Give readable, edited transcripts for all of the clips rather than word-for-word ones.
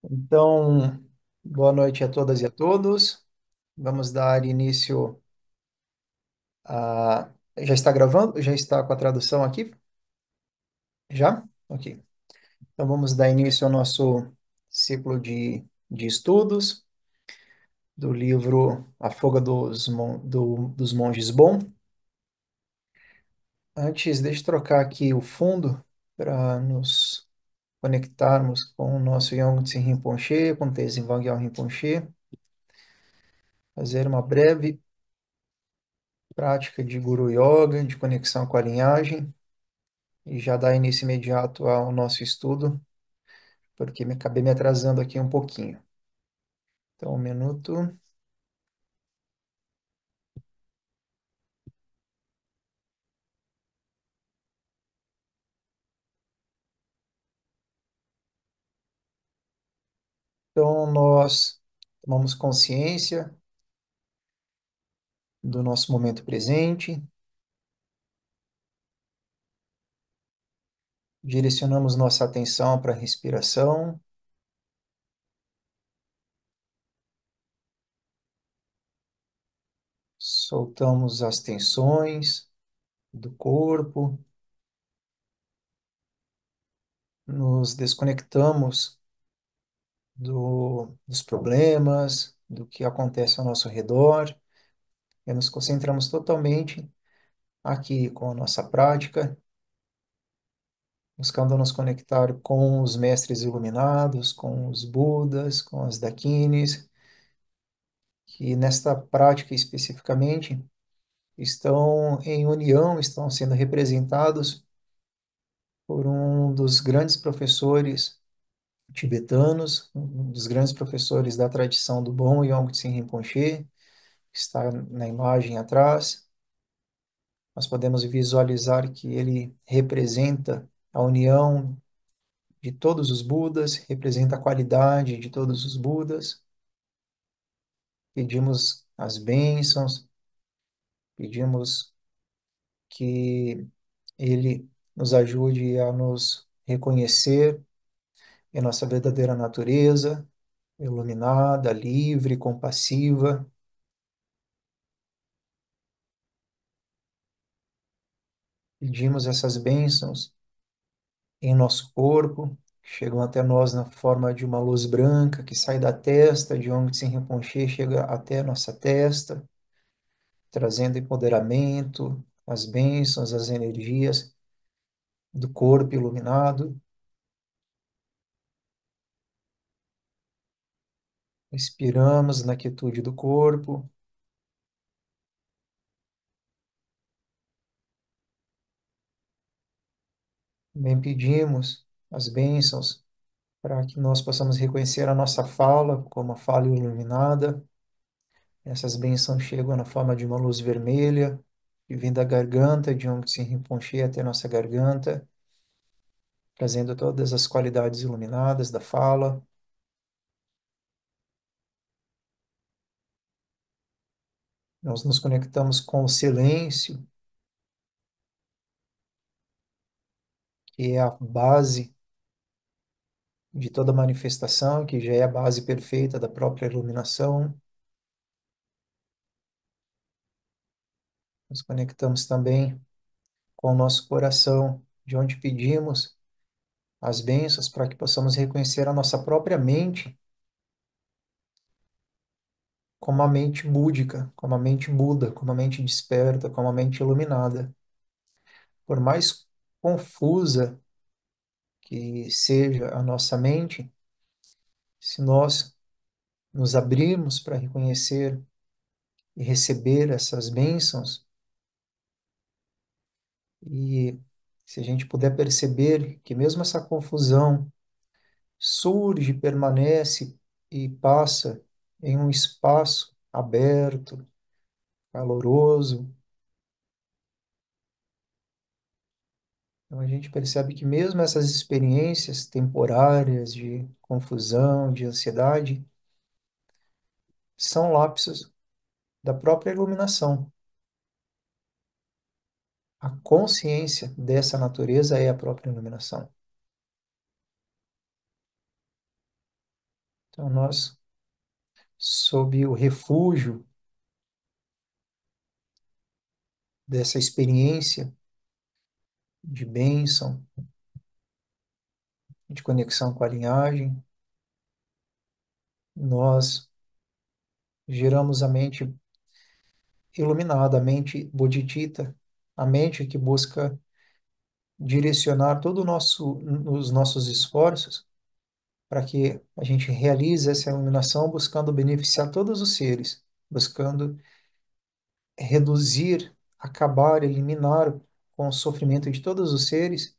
Então, boa noite a todas e a todos. Vamos dar início a. Já está gravando? Já está com a tradução aqui? Já? Ok. Então, vamos dar início ao nosso ciclo de estudos do livro A Fuga dos Monges Bom. Antes, deixa eu trocar aqui o fundo para nos conectarmos com o nosso Yongtse Rinpoche, com o Tenzin Wangyal Rinpoche, fazer uma breve prática de Guru Yoga, de conexão com a linhagem, e já dar início imediato ao nosso estudo, porque me acabei me atrasando aqui um pouquinho. Então, um minuto. Então, nós tomamos consciência do nosso momento presente, direcionamos nossa atenção para a respiração, soltamos as tensões do corpo, nos desconectamos dos problemas, do que acontece ao nosso redor, e nos concentramos totalmente aqui com a nossa prática, buscando nos conectar com os mestres iluminados, com os Budas, com as Dakinis, que nesta prática especificamente estão em união, estão sendo representados por um dos grandes professores tibetanos, um dos grandes professores da tradição do Bom Yongtse Rinpoche, que está na imagem atrás. Nós podemos visualizar que ele representa a união de todos os Budas, representa a qualidade de todos os Budas. Pedimos as bênçãos, pedimos que ele nos ajude a nos reconhecer em nossa verdadeira natureza, iluminada, livre, compassiva. Pedimos essas bênçãos em nosso corpo, que chegam até nós na forma de uma luz branca que sai da testa, de onde se Rinpoche chega até a nossa testa, trazendo empoderamento, as bênçãos, as energias do corpo iluminado. Respiramos na quietude do corpo, também pedimos as bênçãos para que nós possamos reconhecer a nossa fala como a fala iluminada. Essas bênçãos chegam na forma de uma luz vermelha, que vem da garganta, de onde se Rinpoche até nossa garganta, trazendo todas as qualidades iluminadas da fala. Nós nos conectamos com o silêncio, que é a base de toda manifestação, que já é a base perfeita da própria iluminação. Nos conectamos também com o nosso coração, de onde pedimos as bênçãos para que possamos reconhecer a nossa própria mente como a mente búdica, como a mente Buda, como a mente desperta, como a mente iluminada. Por mais confusa que seja a nossa mente, se nós nos abrirmos para reconhecer e receber essas bênçãos, e se a gente puder perceber que mesmo essa confusão surge, permanece e passa em um espaço aberto, caloroso, então a gente percebe que mesmo essas experiências temporárias de confusão, de ansiedade, são lapsos da própria iluminação. A consciência dessa natureza é a própria iluminação. Então, nós, sob o refúgio dessa experiência de bênção, de conexão com a linhagem, nós geramos a mente iluminada, a mente bodhicitta, a mente que busca direcionar todo o nosso, os nossos esforços para que a gente realize essa iluminação buscando beneficiar todos os seres, buscando reduzir, acabar, eliminar com o sofrimento de todos os seres,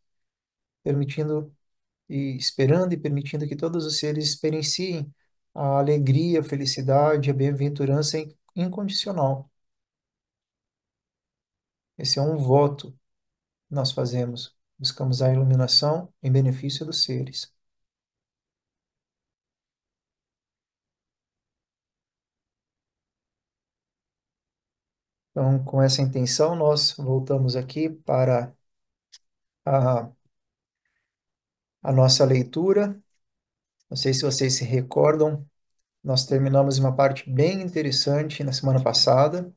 permitindo e esperando e permitindo que todos os seres experienciem a alegria, a felicidade, a bem-aventurança incondicional. Esse é um voto que nós fazemos. Buscamos a iluminação em benefício dos seres. Então, com essa intenção, nós voltamos aqui para a, a nossa leitura. Não sei se vocês se recordam, nós terminamos uma parte bem interessante na semana passada,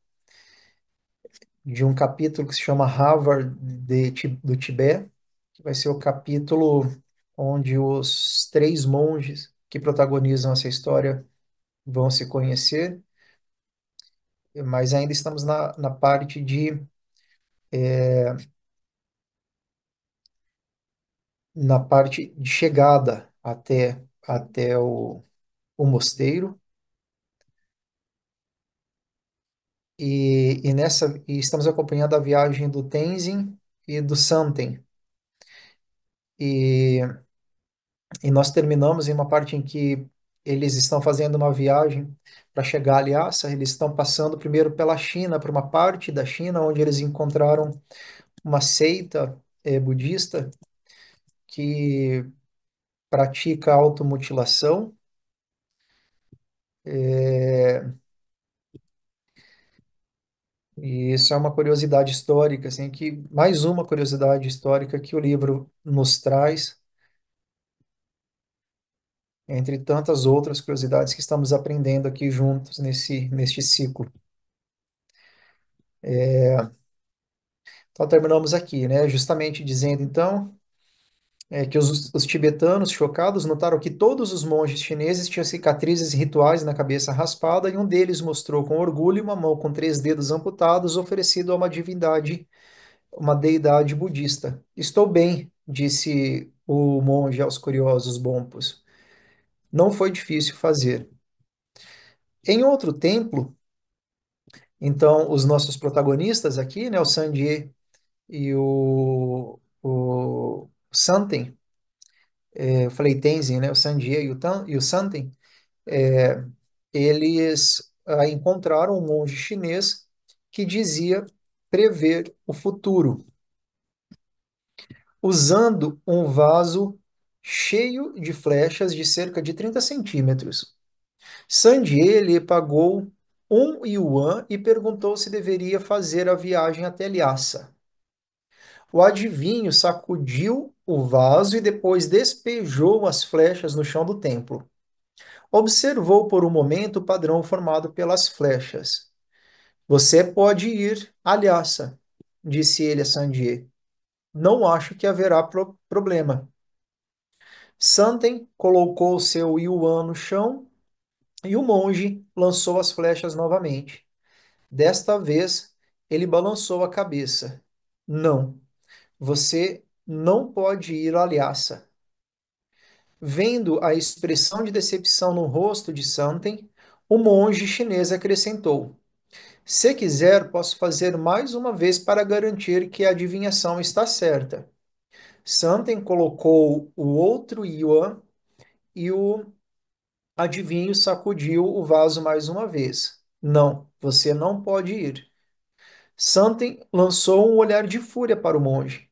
de um capítulo que se chama Harvard do Tibete, que vai ser o capítulo onde os três monges que protagonizam essa história vão se conhecer, mas ainda estamos na parte na parte de chegada até o mosteiro. E estamos acompanhando a viagem do Tenzin e do Santen. E, e nós terminamos em uma parte em que eles estão fazendo uma viagem para chegar a Lhasa. Eles estão passando primeiro pela China, por uma parte da China, onde eles encontraram uma seita budista que pratica automutilação. É, e isso é uma curiosidade histórica, assim, que mais uma curiosidade histórica que o livro nos traz, entre tantas outras curiosidades que estamos aprendendo aqui juntos neste ciclo. Então, terminamos aqui, né? Justamente dizendo, então, que os tibetanos, chocados, notaram que todos os monges chineses tinham cicatrizes rituais na cabeça raspada e um deles mostrou com orgulho uma mão com três dedos amputados oferecido a uma divindade, uma deidade budista. Estou bem, disse o monge aos curiosos bompos. Não foi difícil fazer. Em outro templo, então, os nossos protagonistas aqui, né, o Sanjay e o Santen, eu falei Tenzin, né, o Sanjay e o Santen, é, eles encontraram um monge chinês que dizia prever o futuro, usando um vaso cheio de flechas de cerca de 30 centímetros. Sanjay lhe pagou 1 yuan e perguntou se deveria fazer a viagem até Lhasa. O adivinho sacudiu o vaso e depois despejou as flechas no chão do templo. Observou por um momento o padrão formado pelas flechas. Você pode ir à Lhasa, disse ele a Sandier. Não acho que haverá problema. Santen colocou seu yuan no chão e o monge lançou as flechas novamente. Desta vez, ele balançou a cabeça. Não, você não pode ir à Lhasa. Vendo a expressão de decepção no rosto de Santen, o monge chinês acrescentou: Se quiser, posso fazer mais uma vez para garantir que a adivinhação está certa. Santen colocou o outro yuan e o adivinho sacudiu o vaso mais uma vez. Não, você não pode ir. Santen lançou um olhar de fúria para o monge.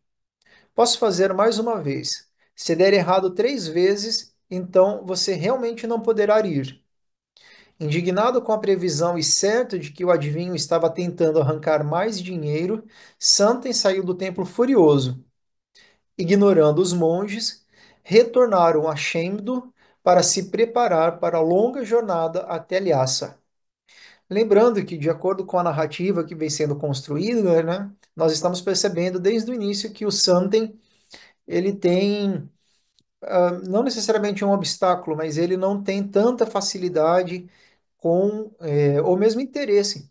Posso fazer mais uma vez. Se der errado 3 vezes, então você realmente não poderá ir. Indignado com a previsão e certo de que o adivinho estava tentando arrancar mais dinheiro, Santen saiu do templo furioso. Ignorando os monges, retornaram a Chengdu para se preparar para a longa jornada até Lhasa. Lembrando que, de acordo com a narrativa que vem sendo construída, né, nós estamos percebendo desde o início que o Sanden ele tem não necessariamente um obstáculo, mas ele não tem tanta facilidade com, ou mesmo interesse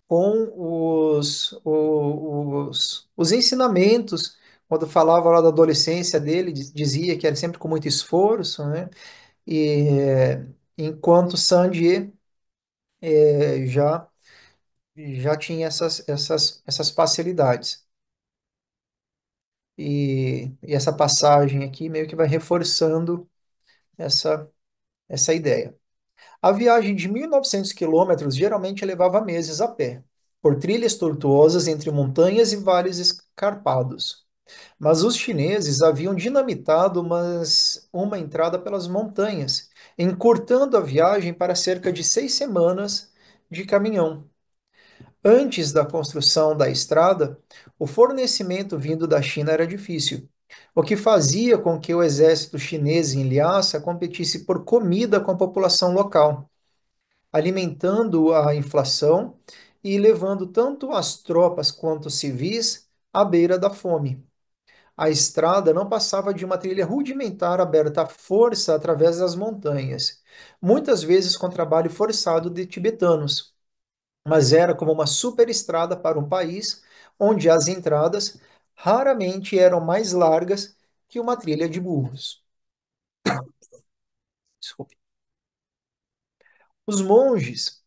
com os ensinamentos. Quando falava lá da adolescência dele, dizia que era sempre com muito esforço, né? E enquanto Sandy já tinha essas facilidades. E essa passagem aqui meio que vai reforçando essa, essa ideia. A viagem de 1.900 quilômetros geralmente levava meses a pé, por trilhas tortuosas entre montanhas e vales escarpados. Mas os chineses haviam dinamitado uma entrada pelas montanhas, encurtando a viagem para cerca de 6 semanas de caminhão. Antes da construção da estrada, o fornecimento vindo da China era difícil, o que fazia com que o exército chinês em Lhasa competisse por comida com a população local, alimentando a inflação e levando tanto as tropas quanto os civis à beira da fome. A estrada não passava de uma trilha rudimentar aberta à força através das montanhas, muitas vezes com trabalho forçado de tibetanos, mas era como uma superestrada para um país onde as entradas raramente eram mais largas que uma trilha de burros. Desculpe. Os monges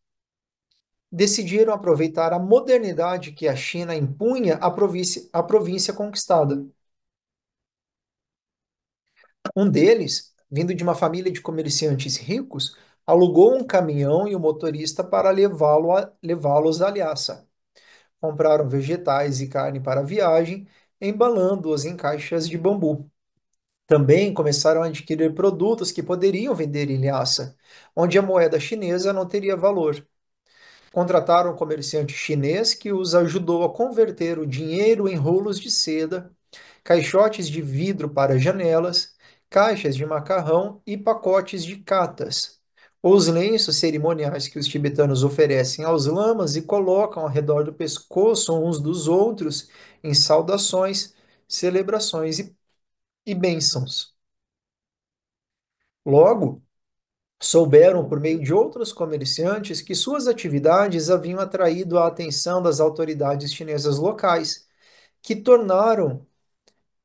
decidiram aproveitar a modernidade que a China impunha à província conquistada. Um deles, vindo de uma família de comerciantes ricos, alugou um caminhão e o motorista para levá-los a Lhasa. Compraram vegetais e carne para a viagem, embalando-os em caixas de bambu. Também começaram a adquirir produtos que poderiam vender em Lhasa, onde a moeda chinesa não teria valor. Contrataram um comerciante chinês que os ajudou a converter o dinheiro em rolos de seda, caixotes de vidro para janelas, caixas de macarrão e pacotes de catas. Os lenços cerimoniais que os tibetanos oferecem aos lamas e colocam ao redor do pescoço uns dos outros em saudações, celebrações e bênçãos. Logo, souberam por meio de outros comerciantes que suas atividades haviam atraído a atenção das autoridades chinesas locais, que tornaram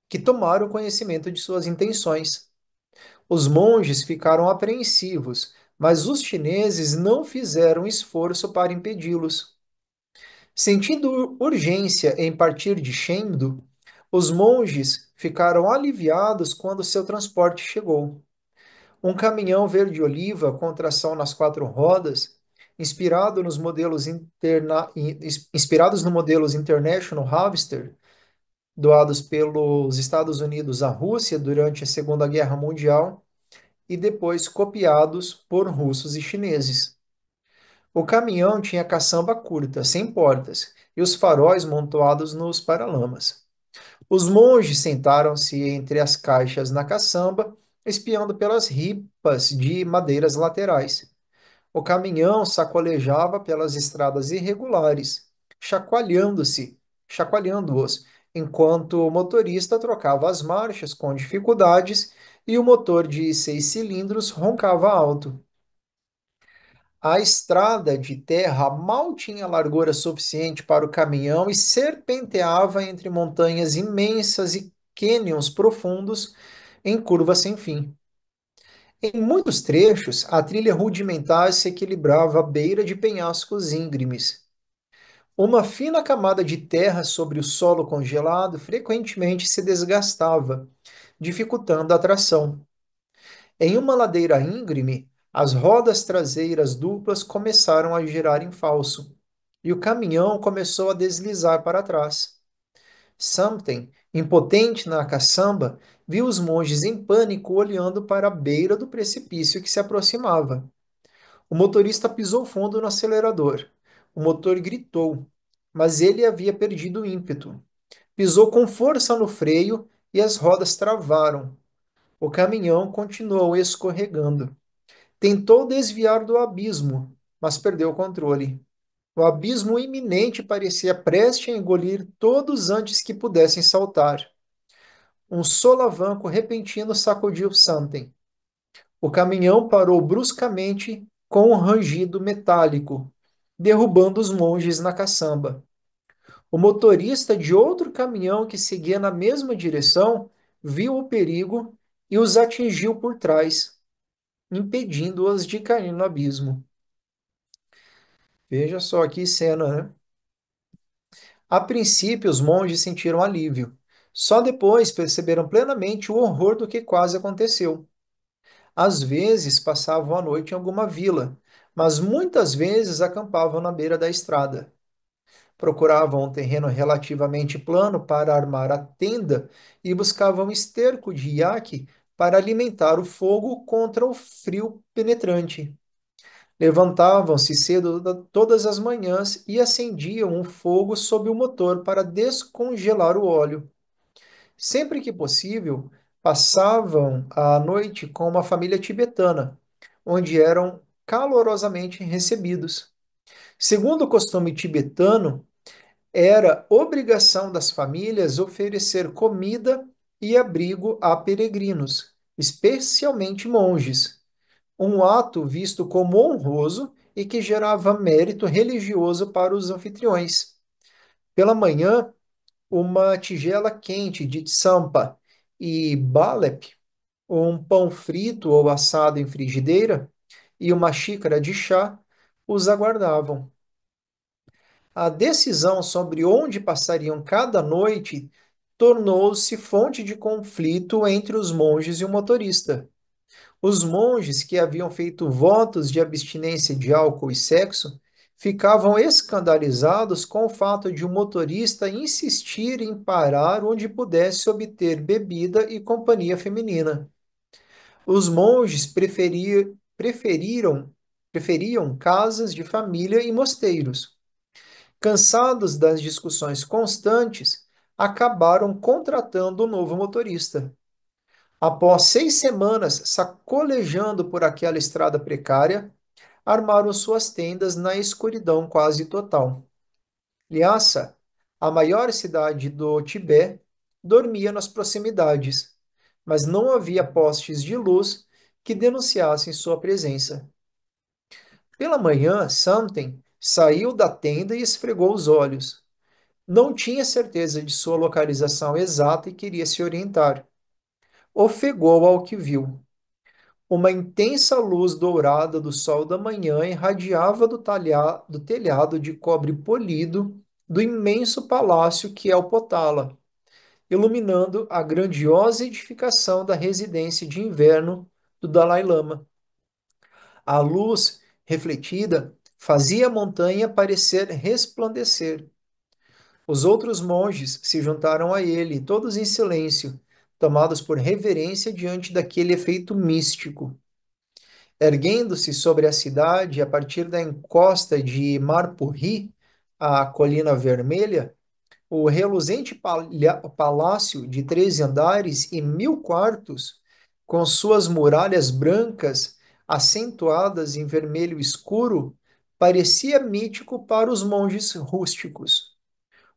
que tomaram conhecimento de suas intenções. Os monges ficaram apreensivos, mas os chineses não fizeram esforço para impedi-los. Sentindo urgência em partir de Chengdu, os monges ficaram aliviados quando seu transporte chegou. Um caminhão verde-oliva com tração nas quatro rodas, inspirados no modelos International Harvester, doados pelos Estados Unidos à Rússia durante a Segunda Guerra Mundial e depois copiados por russos e chineses. O caminhão tinha caçamba curta, sem portas, e os faróis montados nos paralamas. Os monges sentaram-se entre as caixas na caçamba, espiando pelas ripas de madeiras laterais. O caminhão sacolejava pelas estradas irregulares, chacoalhando-os, enquanto o motorista trocava as marchas com dificuldades e o motor de 6 cilindros roncava alto. A estrada de terra mal tinha largura suficiente para o caminhão e serpenteava entre montanhas imensas e cânions profundos em curvas sem fim. Em muitos trechos, a trilha rudimentar se equilibrava à beira de penhascos íngremes. Uma fina camada de terra sobre o solo congelado frequentemente se desgastava, dificultando a tração. Em uma ladeira íngreme, as rodas traseiras duplas começaram a girar em falso, e o caminhão começou a deslizar para trás. Something, impotente na caçamba, viu os monges em pânico olhando para a beira do precipício que se aproximava. O motorista pisou fundo no acelerador. O motor gritou, mas ele havia perdido o ímpeto. Pisou com força no freio e as rodas travaram. O caminhão continuou escorregando. Tentou desviar do abismo, mas perdeu o controle. O abismo iminente parecia prestes a engolir todos antes que pudessem saltar. Um solavanco repentino sacudiu Something. O caminhão parou bruscamente com um rangido metálico, derrubando os monges na caçamba. O motorista de outro caminhão que seguia na mesma direção viu o perigo e os atingiu por trás, impedindo-os de cair no abismo. Veja só que cena, né? A princípio, os monges sentiram alívio. Só depois perceberam plenamente o horror do que quase aconteceu. Às vezes passavam a noite em alguma vila, mas muitas vezes acampavam na beira da estrada. Procuravam um terreno relativamente plano para armar a tenda e buscavam esterco de iaque para alimentar o fogo contra o frio penetrante. Levantavam-se cedo todas as manhãs e acendiam um fogo sob o motor para descongelar o óleo. Sempre que possível, passavam a noite com uma família tibetana, onde eram calorosamente recebidos. Segundo o costume tibetano, era obrigação das famílias oferecer comida e abrigo a peregrinos, especialmente monges, um ato visto como honroso e que gerava mérito religioso para os anfitriões. Pela manhã, uma tigela quente de tsampa e balep, um pão frito ou assado em frigideira e uma xícara de chá os aguardavam. A decisão sobre onde passariam cada noite tornou-se fonte de conflito entre os monges e o motorista. Os monges que haviam feito votos de abstinência de álcool e sexo ficavam escandalizados com o fato de o motorista insistir em parar onde pudesse obter bebida e companhia feminina. Os monges preferiam casas de família e mosteiros. Cansados das discussões constantes, acabaram contratando um novo motorista. Após 6 semanas sacolejando por aquela estrada precária, armaram suas tendas na escuridão quase total. Lhasa, a maior cidade do Tibete, dormia nas proximidades, mas não havia postes de luz que denunciassem sua presença. Pela manhã, Something saiu da tenda e esfregou os olhos. Não tinha certeza de sua localização exata e queria se orientar. Ofegou ao que viu. Uma intensa luz dourada do sol da manhã irradiava do telhado de cobre polido do imenso palácio que é o Potala, iluminando a grandiosa edificação da residência de inverno do Dalai Lama. A luz, refletida, fazia a montanha parecer resplandecer. Os outros monges se juntaram a ele, todos em silêncio, tomados por reverência diante daquele efeito místico. Erguendo-se sobre a cidade, a partir da encosta de Marpurri, a Colina Vermelha, o reluzente palácio de 13 andares e 1000 quartos, com suas muralhas brancas acentuadas em vermelho escuro, parecia mítico para os monges rústicos.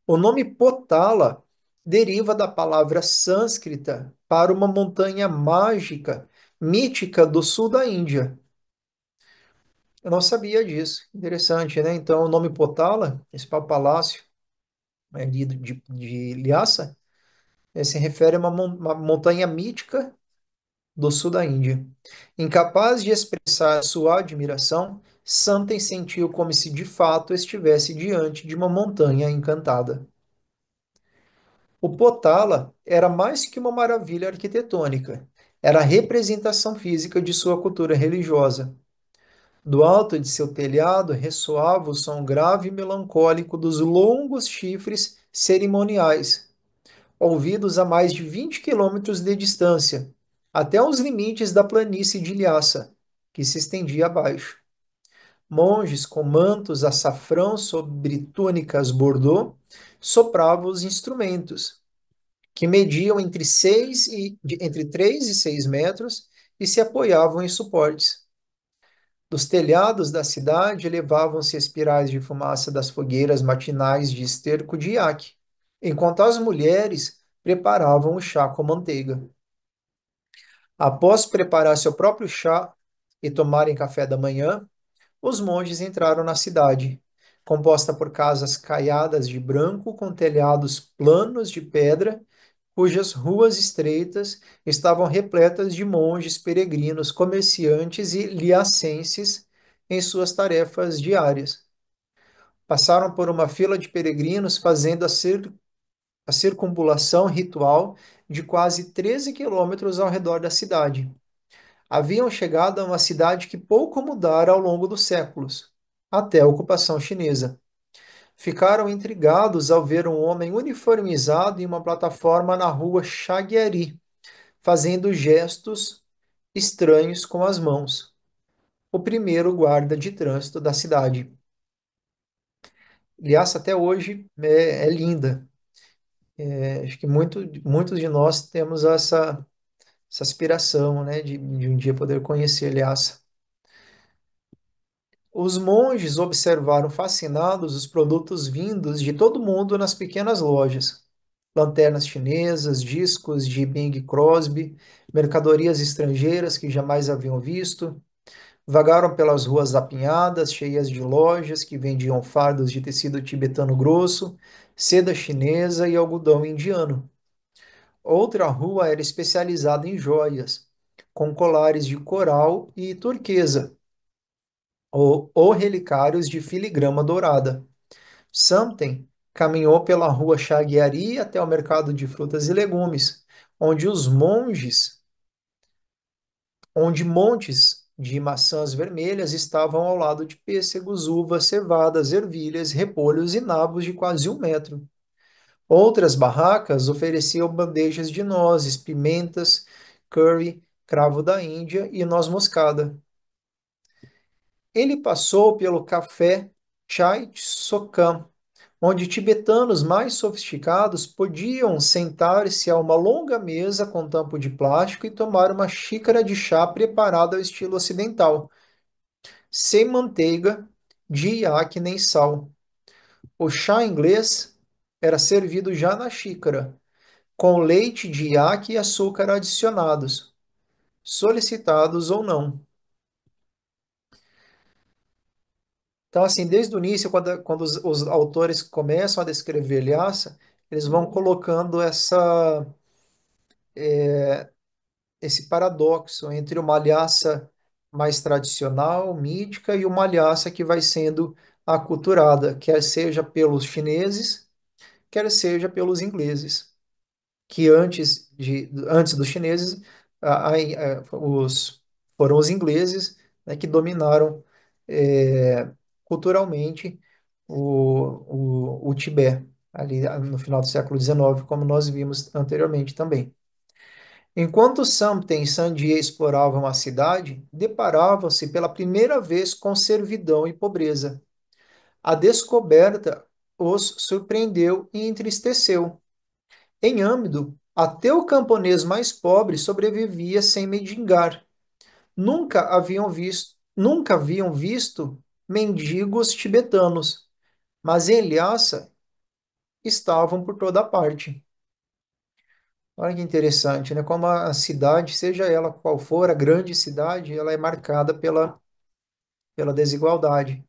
O nome Potala deriva da palavra sânscrita para uma montanha mágica, mítica do sul da Índia. Eu não sabia disso. Interessante, né? Então, o nome Potala, esse palácio ali de Lhasa, se refere a uma montanha mítica do sul da Índia. Incapaz de expressar sua admiração, Santen sentiu como se de fato estivesse diante de uma montanha encantada. O Potala era mais que uma maravilha arquitetônica, era a representação física de sua cultura religiosa. Do alto de seu telhado ressoava o som grave e melancólico dos longos chifres cerimoniais, ouvidos a mais de 20 quilômetros de distância, até os limites da planície de Lhasa, que se estendia abaixo. Monges com mantos açafrão sobre túnicas bordô sopravam os instrumentos. que mediam entre 3 e 6 metros e se apoiavam em suportes. Dos telhados da cidade elevavam-se espirais de fumaça das fogueiras matinais de esterco de iaque, enquanto as mulheres preparavam o chá com manteiga. Após preparar seu próprio chá e tomarem café da manhã, os monges entraram na cidade, composta por casas caiadas de branco com telhados planos de pedra, cujas ruas estreitas estavam repletas de monges peregrinos, comerciantes e liacenses em suas tarefas diárias. Passaram por uma fila de peregrinos fazendo a circunvalação ritual de quase 13 quilômetros ao redor da cidade. Haviam chegado a uma cidade que pouco mudara ao longo dos séculos, até a ocupação chinesa. Ficaram intrigados ao ver um homem uniformizado em uma plataforma na rua Shagyari, fazendo gestos estranhos com as mãos. O primeiro guarda de trânsito da cidade. Aliás, até hoje é linda. Acho que muitos de nós temos essa aspiração, né, de um dia poder conhecer Lhasa. Os monges observaram fascinados os produtos vindos de todo mundo nas pequenas lojas. Lanternas chinesas, discos de Bing Crosby, mercadorias estrangeiras que jamais haviam visto. Vagaram pelas ruas apinhadas, cheias de lojas que vendiam fardos de tecido tibetano grosso, seda chinesa e algodão indiano. Outra rua era especializada em joias, com colares de coral e turquesa, ou relicários de filigrama dourada. Somten caminhou pela rua Shagyari até o mercado de frutas e legumes, onde os monges, onde montes de maçãs vermelhas estavam ao lado de pêssegos, uvas, cevadas, ervilhas, repolhos e nabos de quase 1 metro. Outras barracas ofereciam bandejas de nozes, pimentas, curry, cravo da Índia e noz moscada. Ele passou pelo café Chai Sokham, onde tibetanos mais sofisticados podiam sentar-se a uma longa mesa com tampo de plástico e tomar uma xícara de chá preparado ao estilo ocidental, sem manteiga, de iaque nem sal. O chá inglês era servido já na xícara, com leite de iaque e açúcar adicionados, solicitados ou não. Então, assim, desde o início, quando os autores começam a descrever Lhasa, eles vão colocando esse paradoxo entre uma Lhasa mais tradicional, mítica, e uma Lhasa que vai sendo aculturada, quer seja pelos chineses, quer seja pelos ingleses, que antes dos chineses, foram os ingleses, né, que dominaram culturalmente o Tibete, ali no final do século XIX, como nós vimos anteriormente também. Enquanto Samten e Sandia exploravam a cidade, deparavam-se pela primeira vez com servidão e pobreza. A descoberta os surpreendeu e entristeceu. Em Âmbido, até o camponês mais pobre sobrevivia sem mendigar. Nunca haviam visto mendigos tibetanos, mas em Lhasa estavam por toda parte. Olha que interessante, né? Como a cidade, seja ela qual for, a grande cidade, ela é marcada pela desigualdade.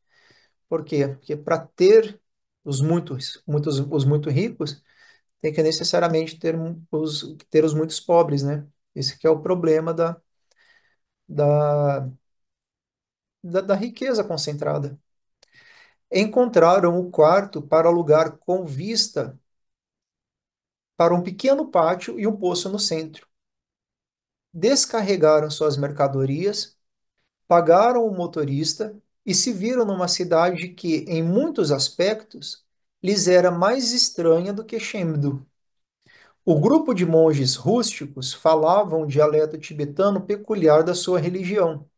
Por quê? Porque para ter os muito ricos, tem que necessariamente ter os muitos pobres, né? Esse que é o problema da, da riqueza concentrada. Encontraram o quarto para alugar com vista para um pequeno pátio e um poço no centro. Descarregaram suas mercadorias, pagaram o motorista e se viram numa cidade que, em muitos aspectos, lhes era mais estranha do que Chengdu. O grupo de monges rústicos falavam um dialeto tibetano peculiar da sua religião,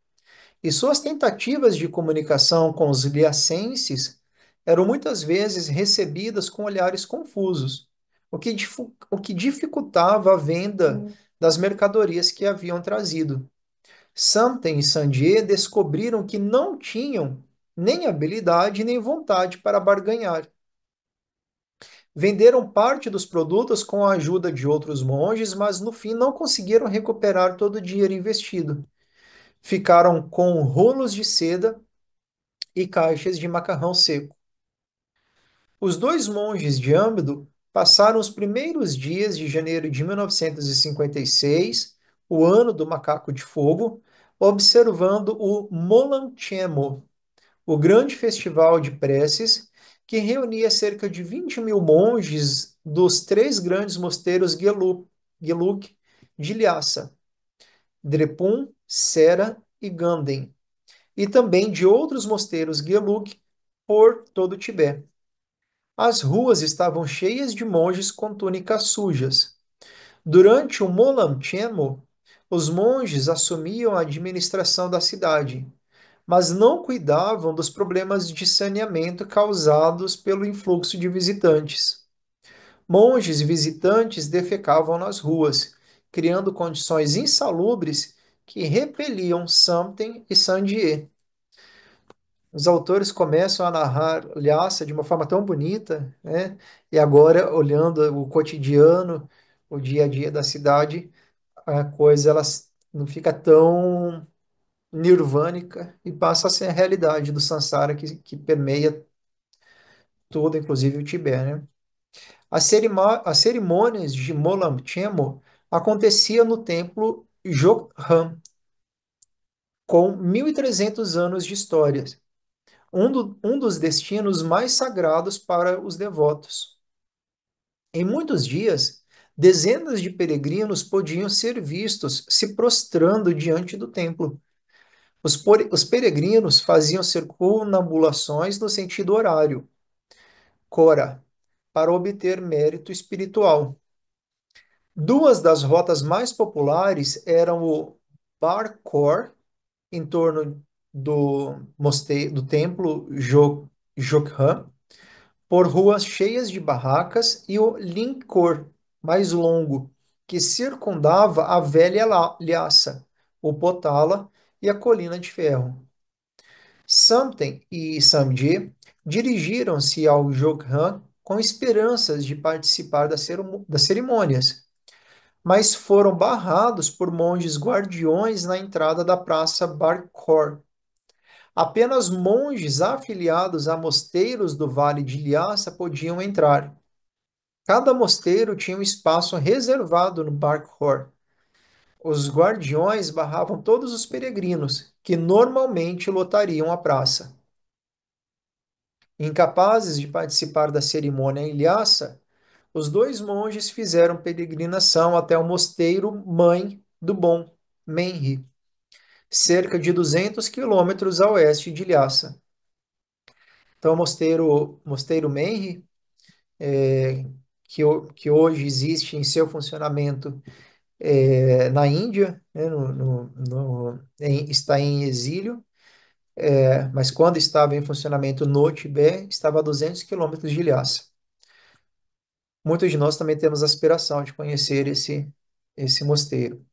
e suas tentativas de comunicação com os liacenses eram muitas vezes recebidas com olhares confusos, o que dificultava a venda das mercadorias que haviam trazido. Samten e Sandier descobriram que não tinham nem habilidade nem vontade para barganhar. Venderam parte dos produtos com a ajuda de outros monges, mas no fim não conseguiram recuperar todo o dinheiro investido. Ficaram com rolos de seda e caixas de macarrão seco. Os dois monges de Âmbido passaram os primeiros dias de janeiro de 1956, o ano do macaco de fogo, observando o Molanchemo, o grande festival de preces que reunia cerca de 20 mil monges dos três grandes mosteiros Gelug de Lhasa, Drepung, Sera e Ganden, e também de outros mosteiros Gelug por todo o Tibete. As ruas estavam cheias de monges com túnicas sujas. Durante o Molam Chemo, os monges assumiam a administração da cidade, mas não cuidavam dos problemas de saneamento causados pelo influxo de visitantes. Monges e visitantes defecavam nas ruas, criando condições insalubres que repeliam Samten e Sandier. Os autores começam a narrar Lhasa de uma forma tão bonita, né? E agora, olhando o cotidiano, o dia a dia da cidade, a coisa ela não fica tão nirvânica e passa a ser a realidade do samsara que permeia todo, inclusive o Tibete, né? As cerimônias de Molam Chemo aconteciam no templo Jokhan, com 1.300 anos de história, um dos destinos mais sagrados para os devotos. Em muitos dias, dezenas de peregrinos podiam ser vistos se prostrando diante do templo. Os peregrinos faziam circunambulações no sentido horário, Cora, para obter mérito espiritual. Duas das rotas mais populares eram o Bar Khor, em torno do templo Jokhan, por ruas cheias de barracas, e o Linkor, mais longo, que circundava a velha Lhasa, o Potala e a Colina de Ferro. Samten e Samje dirigiram-se ao Jokhan com esperanças de participar das cerimônias, mas foram barrados por monges guardiões na entrada da Praça Bar Khor. Apenas monges afiliados a mosteiros do Vale de Lhasa podiam entrar. Cada mosteiro tinha um espaço reservado no Bar Khor. Os guardiões barravam todos os peregrinos, que normalmente lotariam a praça. Incapazes de participar da cerimônia em Lhasa, os dois monges fizeram peregrinação até o mosteiro Mãe do Bom, Menri, cerca de 200 quilômetros a oeste de Lhasa. Então, o mosteiro Menri, é, que hoje existe em seu funcionamento na Índia, né, está em exílio, mas quando estava em funcionamento no Tibete, estava a 200 quilômetros de Lhasa. Muitos de nós também temos a aspiração de conhecer esse mosteiro.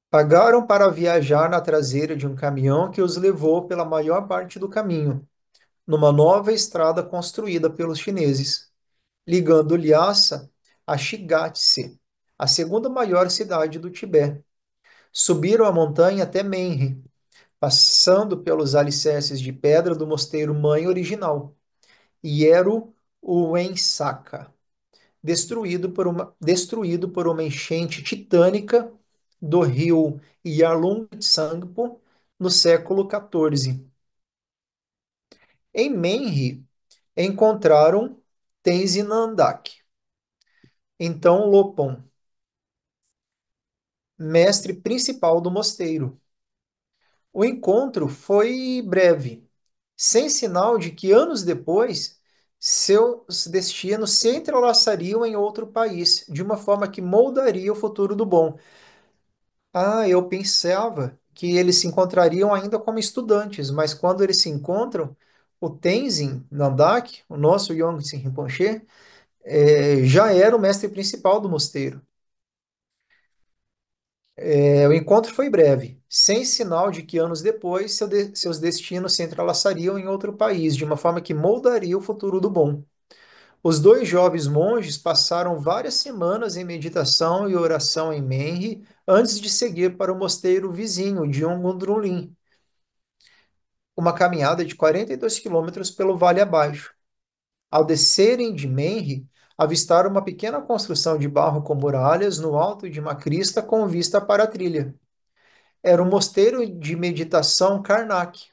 Pagaram para viajar na traseira de um caminhão que os levou pela maior parte do caminho, numa nova estrada construída pelos chineses, ligando Lhasa a Shigatse, a segunda maior cidade do Tibete. Subiram a montanha até Menri, passando pelos alicerces de pedra do mosteiro mãe original, Yeru Uensaka, destruído por uma enchente titânica do rio Yarlung Tsangpo no século XIV. Em Menri, encontraram Tenzin Nandak, então Lopon, mestre principal do mosteiro. O encontro foi breve, sem sinal de que anos depois seus destinos se entrelaçariam em outro país, de uma forma que moldaria o futuro do bom. Ah, eu pensava que eles se encontrariam ainda como estudantes, mas quando eles se encontram, o Tenzin Nandak, o nosso Yongtse Rinpoche, já era o mestre principal do mosteiro. O encontro foi breve, sem sinal de que anos depois seus destinos se entrelaçariam em outro país, de uma forma que moldaria o futuro do bom. Os dois jovens monges passaram várias semanas em meditação e oração em Menri antes de seguir para o mosteiro vizinho de Ongundrulin, uma caminhada de 42 quilômetros pelo vale abaixo. Ao descerem de Menri, avistaram uma pequena construção de barro com muralhas no alto de uma crista com vista para a trilha. Era um mosteiro de meditação Karnak,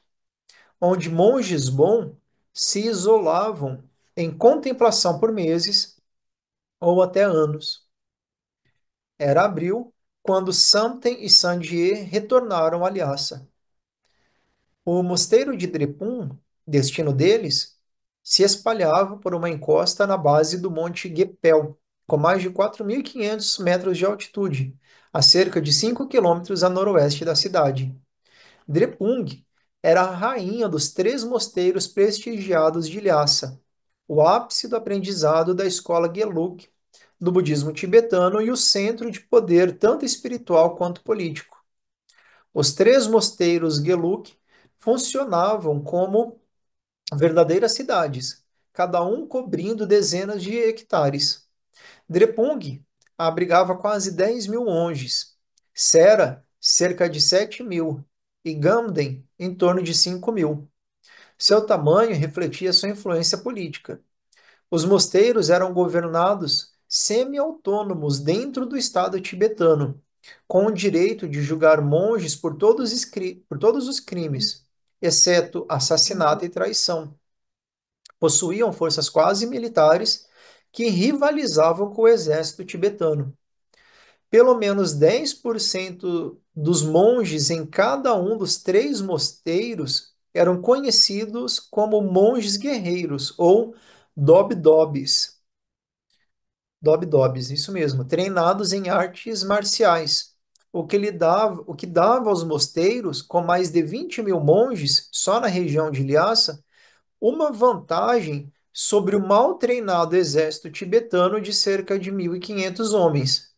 onde monges bons se isolavam em contemplação por meses ou até anos. Era abril, quando Samten e Sandier retornaram a Lhasa. O mosteiro de Drepung, destino deles, se espalhava por uma encosta na base do Monte Gepel, com mais de 4.500 metros de altitude, a cerca de 5 quilômetros a noroeste da cidade. Drepung era a rainha dos três mosteiros prestigiados de Lhasa, o ápice do aprendizado da escola Gelug do budismo tibetano e o centro de poder tanto espiritual quanto político. Os três mosteiros Gelug funcionavam como verdadeiras cidades, cada um cobrindo dezenas de hectares. Drepung abrigava quase 10.000 monges, Sera, cerca de 7.000, e Gamden, em torno de 5.000. Seu tamanho refletia sua influência política. Os mosteiros eram governados semi-autônomos dentro do Estado tibetano, com o direito de julgar monges por todos os crimes, exceto assassinato e traição. Possuíam forças quase militares que rivalizavam com o exército tibetano. Pelo menos 10% dos monges em cada um dos três mosteiros eram conhecidos como monges guerreiros ou dobdobis. Dobdobis, isso mesmo, treinados em artes marciais. O que dava aos mosteiros, com mais de 20.000 monges só na região de Lhasa, uma vantagem sobre o mal treinado exército tibetano de cerca de 1.500 homens.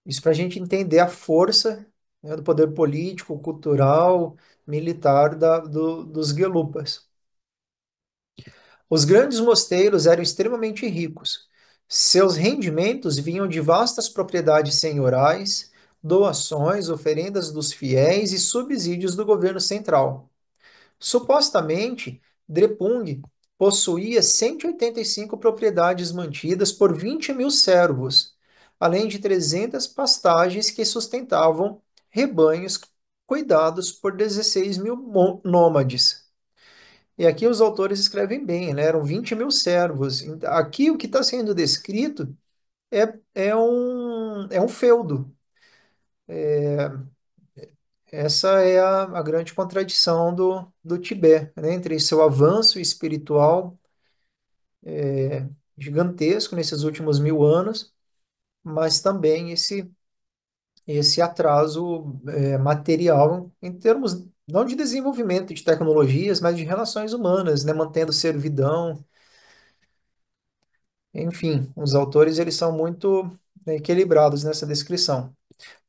Isso para a gente entender a força, né, do poder político, cultural, militar dos Gelupas. Os grandes mosteiros eram extremamente ricos. Seus rendimentos vinham de vastas propriedades senhorais, doações, oferendas dos fiéis e subsídios do governo central. Supostamente, Drepung possuía 185 propriedades mantidas por 20.000 servos, além de 300 pastagens que sustentavam rebanhos cuidados por 16.000 nômades. E aqui os autores escrevem bem, né? Eram 20.000 servos. Aqui o que está sendo descrito é um feudo. Essa é a grande contradição do Tibete, né? Entre seu avanço espiritual gigantesco nesses últimos 1.000 anos, mas também esse atraso material em termos não de desenvolvimento de tecnologias, mas de relações humanas, né? Mantendo servidão. Enfim, os autores eles são muito, né, equilibrados nessa descrição.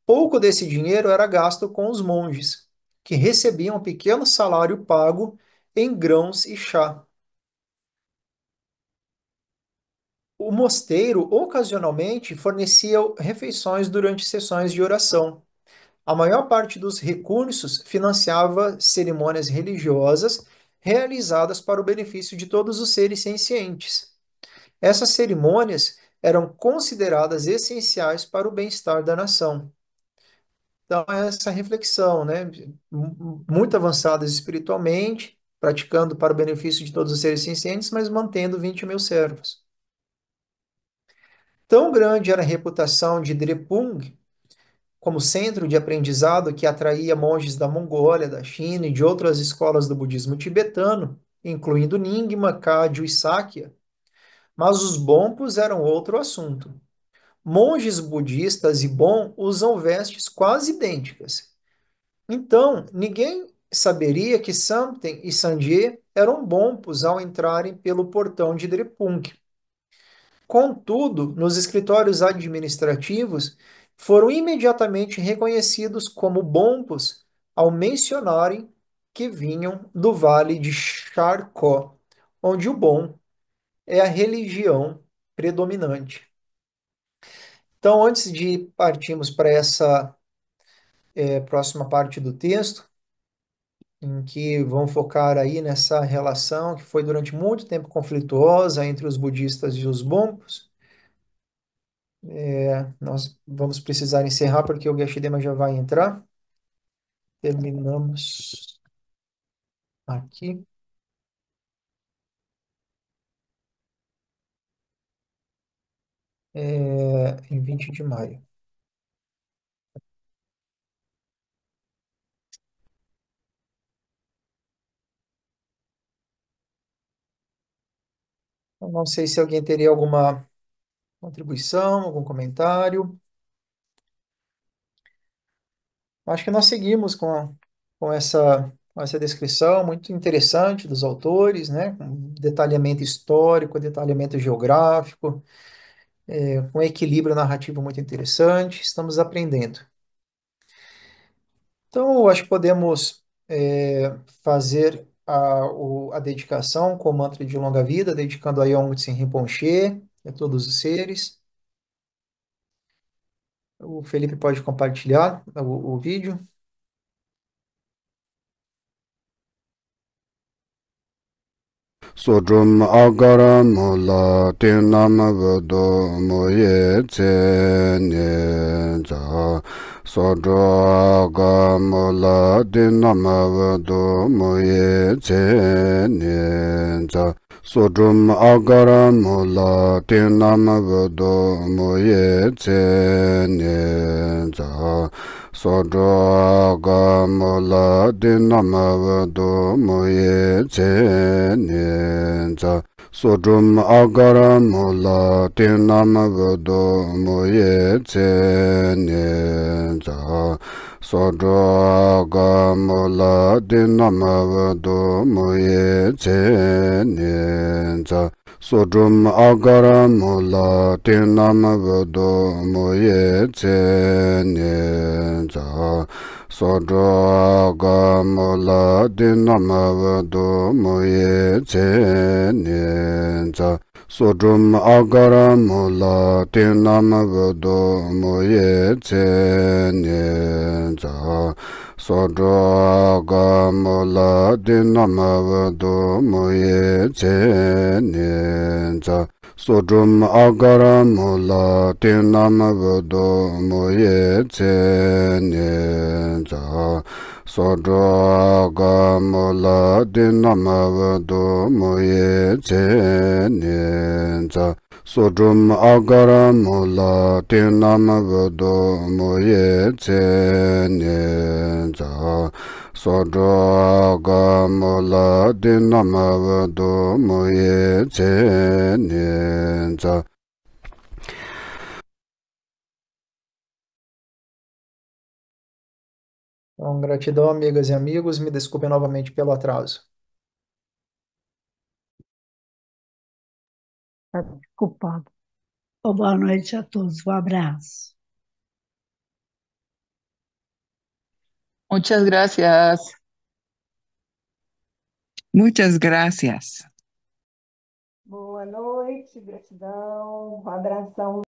Pouco desse dinheiro era gasto com os monges, que recebiam um pequeno salário pago em grãos e chá. O mosteiro ocasionalmente fornecia refeições durante sessões de oração. A maior parte dos recursos financiava cerimônias religiosas realizadas para o benefício de todos os seres sencientes. Essas cerimônias eram consideradas essenciais para o bem-estar da nação. Então, essa reflexão, né? Muito avançadas espiritualmente, praticando para o benefício de todos os seres sencientes, mas mantendo 20.000 servos. Tão grande era a reputação de Drepung como centro de aprendizado que atraía monges da Mongólia, da China e de outras escolas do budismo tibetano, incluindo Nyingma, Kagyu e Sakya, mas os Bonpos eram outro assunto. Monges budistas e Bon usam vestes quase idênticas. Então, saberia que Samten e Sandier eram bombos ao entrarem pelo portão de Drepung. Contudo, nos escritórios administrativos, foram imediatamente reconhecidos como bombos ao mencionarem que vinham do Vale de Charcó, onde o bom é a religião predominante. Então, antes de partirmos para essa próxima parte do texto, em que vão focar aí nessa relação que foi durante muito tempo conflituosa entre os budistas e os bons, nós vamos precisar encerrar porque o Gashidema já vai entrar. Terminamos aqui em 20 de maio. Eu não sei se alguém teria alguma contribuição, algum comentário. Acho que nós seguimos com essa descrição muito interessante dos autores, né? Com detalhamento histórico, detalhamento geográfico, com equilíbrio narrativo muito interessante. Estamos aprendendo. Então, eu acho que podemos fazer a dedicação com o mantra de longa vida, dedicando a Yong Tsen Rinpoche, a todos os seres. O Felipe pode compartilhar o vídeo. Sodrum agara mula tinam vado moye tse nye za. Sodro aga mula tinam vado moye tse nye za. Sodrum agara mula tinam vado moye tse nye za. Sodro aga mula tinam vado moye tse nye za. Sodrum agara mula tinam vado moye tse nye za. Sodro aga mula tinam vado moye tse nye za. Sodrum agara mula tinam vado moye tse nye za. Sodro aga mula tinam vado moye tse nye za. Sodrum agara mula tinam vado moye tse nye za. Sodro aga mula tinam vado moye tse nye za. Sodrum agara mula tinam vado moye tse nye za. Sodro aga mula tinam vado moye tse nye za. Sodrum agara mula tinam vado moye tse nye za. Sodro aga mula tinam vado moye tse nye za. Então, gratidão, amigas e amigos. Me desculpem novamente pelo atraso. Tá desculpado. Boa noite a todos. Um abraço. Muchas gracias. Muchas gracias. Boa noite, gratidão, um abração.